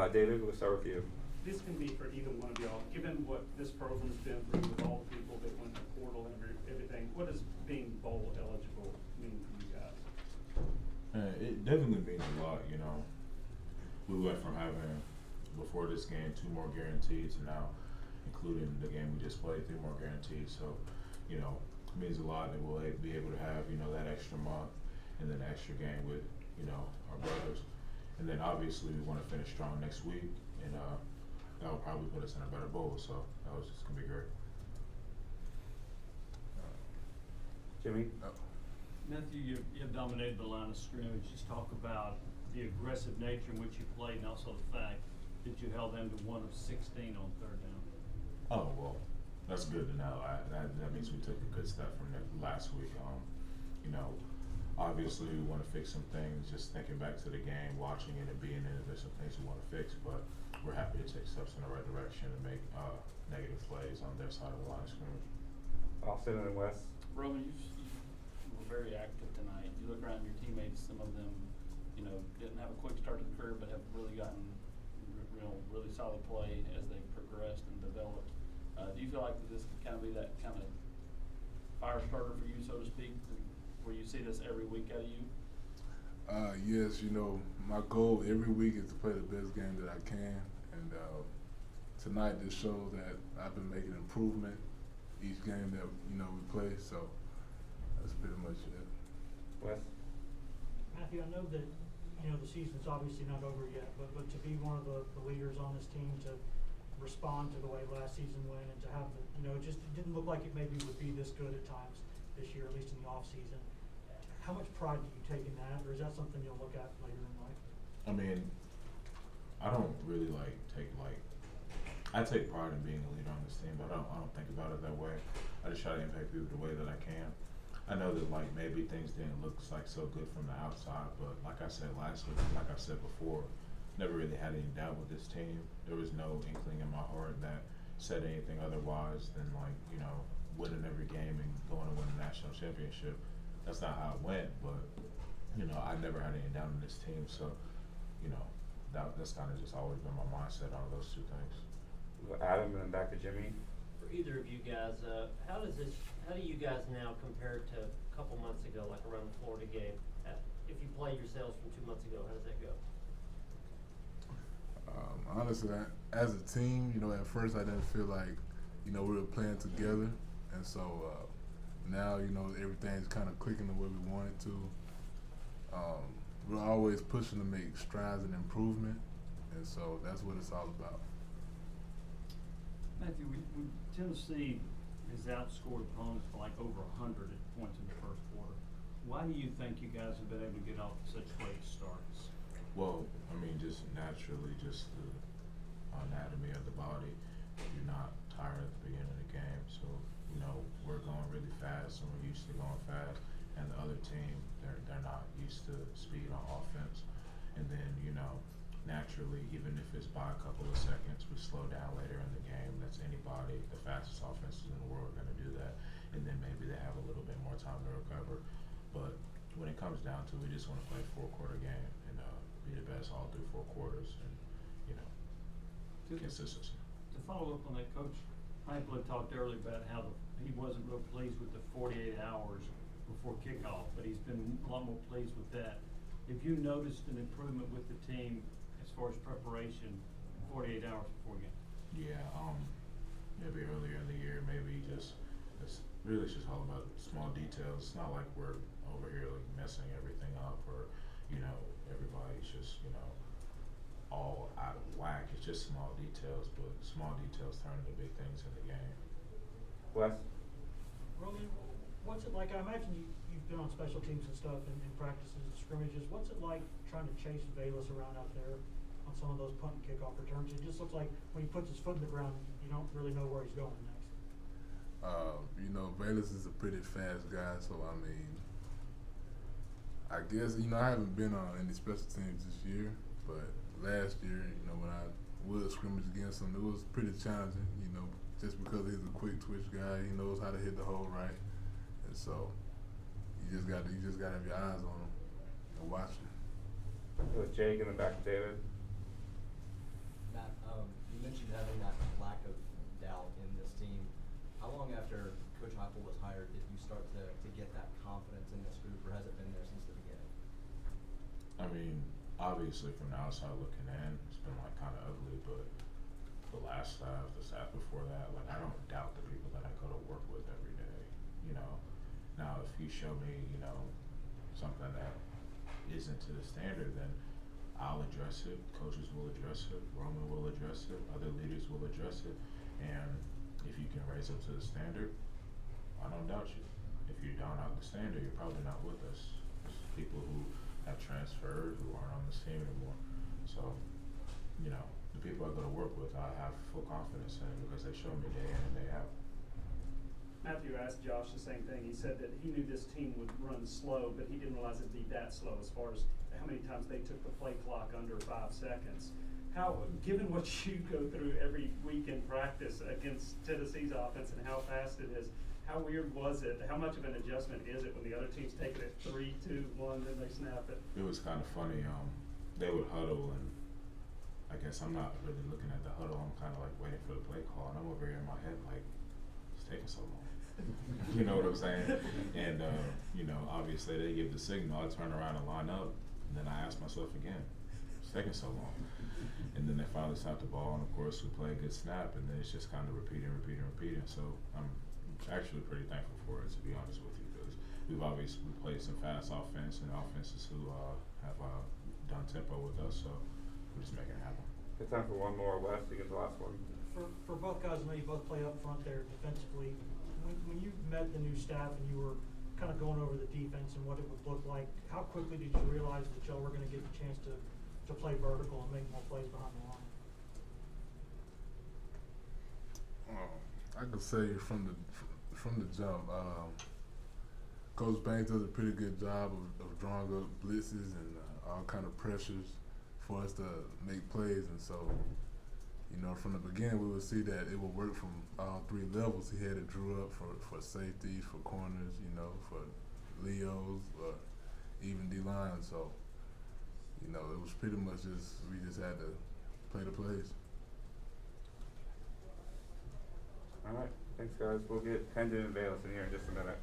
David, we'll start with you. This can be for either one of y'all. Given what this program's been through with all the people that went to portal and everything, what does being bowl eligible mean for you guys? It definitely means a lot, you know. We went from having, before this game, 2 more guarantees, and now, including the game we just played, 3 more guarantees. So, you know, it means a lot that we'll be able to have, you know, that extra month and then extra game with, you know, our brothers. And then obviously we want to finish strong next week, and that will probably put us in a better bowl. So that was just gonna be great. Jimmy? Matthew, you have dominated the line of scrimmage. Just talk about the aggressive nature in which you played, and also the fact that you held them to 1 of 16 on 3rd down. Oh, well, that's good to know. That means we took a good step from last week. You know, obviously we want to fix some things. Just thinking back to the game, watching it and being in it, there's some things we want to fix, but we're happy to take steps in the right direction and make negative plays on their side of the line of scrimmage. Austin and then Wes. Roman, you were very active tonight. You look around your teammates, some of them, you know, didn't have a quick start to the career, but have really gotten really solid play as they've progressed and developed. Do you feel like this could kind of be that kind of fire starter for you, so to speak, where you see this every week out of you? Yes, you know, my goal every week is to play the best game that I can, and tonight just shows that I've been making improvement each game that, you know, we play, so that's pretty much it. Wes? Matthew, I know that, you know, the season's obviously not over yet, but to be one of the leaders on this team, to respond to the way last season went, and to have the, you know, it didn't look like it maybe would be this good at times this year, at least in the off season. How much pride do you take in that, or is that something you'll look at later in life? I mean, I don't really I take pride in being a leader on this team, but I don't think about it that way. I just try to impact people the way that I can. I know that maybe things didn't look so good from the outside, but like I said last week, like I said before, never really had any doubt with this team. There was no inkling in my heart that said anything otherwise than you know, winning every game and going to win the national championship. That's not how it went, but you know, I never had any doubt in this team. So, you know, that's kind of just always been my mindset on those 2 things. Adam and then back to Jimmy. For either of you guys, how do you guys now compare to a couple months ago, like around the Florida game? If you play yourselves from 2 months ago, how does that go? Honestly, as a team, you know, at first I didn't feel like, you know, we were playing together, and so now, you know, everything's kind of clicking the way we want it to. We're always pushing to make strides and improvement, and so that's what it's all about. Matthew, Tennessee has outscored opponents by over 100 points in the 1st quarter. Why do you think you guys have been able to get off to such great starts? Well, I mean, just naturally, just the anatomy of the body. You're not tired at the beginning of the game, so you know we're going really fast, and we're used to going fast. And the other team, they're not used to speed on offense. And then you know, naturally, even if it's by a couple of seconds, we slow down later in the game. That's anybody. The fastest offenses in the world are going to do that, and then maybe they have a little bit more time to recover. But when it comes down to it, we just want to play a 4-quarter game and be the best all through 4 quarters, and you know, consistency. To follow up on that, Coach Heupel talked earlier about how he wasn't real pleased with the 48 hours before kickoff, but he's been a lot more pleased with that. Have you noticed an improvement with the team as far as preparation 48 hours before game? Yeah, maybe earlier in the year, maybe it's just all about small details. It's not like we're over here messing everything up, or you know, everybody's just, you know, all out of whack. It's just small details, but small details turn into big things in the game. Wes? Roman, what's it like? I imagine you've been on special teams and stuff in practices and scrimmages. What's it like trying to chase Bayless around out there on some of those punt and kickoff returns? It just looks like when he puts his foot in the ground, you don't really know where he's going next. You know, Bayless is a pretty fast guy, so I mean, I guess, you know, I haven't been on any special teams this year, but last year, you know, when I would scrimmage against him, it was pretty challenging, you know, just because he's a quick twitch guy. He knows how to hit the hole right, and so you just got to have your eyes on him and watch him. Jake and then back to David. you mentioned having that lack of doubt in this team. How long after Coach Heupel was hired did you start to get that confidence in this group, or has it been there since the beginning? I mean, obviously from the outside looking in, it's been like kind of ugly, but the last staff, the staff before that, like I don't doubt the people that I go to work with every day, you know. Now, if you show me, you know, something that isn't to the standard, then I'll address it, coaches will address it, Roman will address it, other leaders will address it, and if you can raise up to the standard, I don't doubt you. If you're down out the standard, you're probably not with us. It's people who have transferred, who aren't on this team anymore. So, you know, the people I go to work with, I have full confidence in because they show me day in and day out. Matthew asked Josh the same thing. He said that he knew this team would run slow, but he didn't realize it'd be that slow as far as how many times they took the play clock under 5 seconds. How, given what you go through every week in practice against Tennessee's offense and how fast it is, how weird was it? How much of an adjustment is it when the other team's taking it 3, 2, 1, then they snap it? It was kind of funny. They would huddle, and I guess I'm not really looking at the huddle. I'm kind of like waiting for the play call, and I'm over here in my head like, it's taking so long. You know what I'm saying? And you know, obviously they give the signal. I turn around and line up, and then I ask myself again, it's taking so long. And then they finally snap the ball, and of course we play a good snap, and then it's just kind of repeating. So I'm actually pretty thankful for it, to be honest with you, because we've obviously played some fast offense and offenses who have done tempo with us, so we're just making it happen. Good time for one more. Wes, you get the last one. For both guys, I know you both play up front there defensively. When you met the new staff and you were kind of going over the defense and what it would look like, how quickly did you realize that y'all were going to get the chance to play vertical and make more plays behind the line? I could say from the jump, Coach Banks does a pretty good job of drawing up blitzes and all kind of pressures for us to make plays, and so, you know, from the beginning we would see that it would work from all 3 levels. He had it drew up for safeties, for corners, you know, for Leos, even D-line. So, you know, it was pretty much we just had to play the plays. All right. Thanks, guys. We'll get Hendon and Bayless in here in just a minute.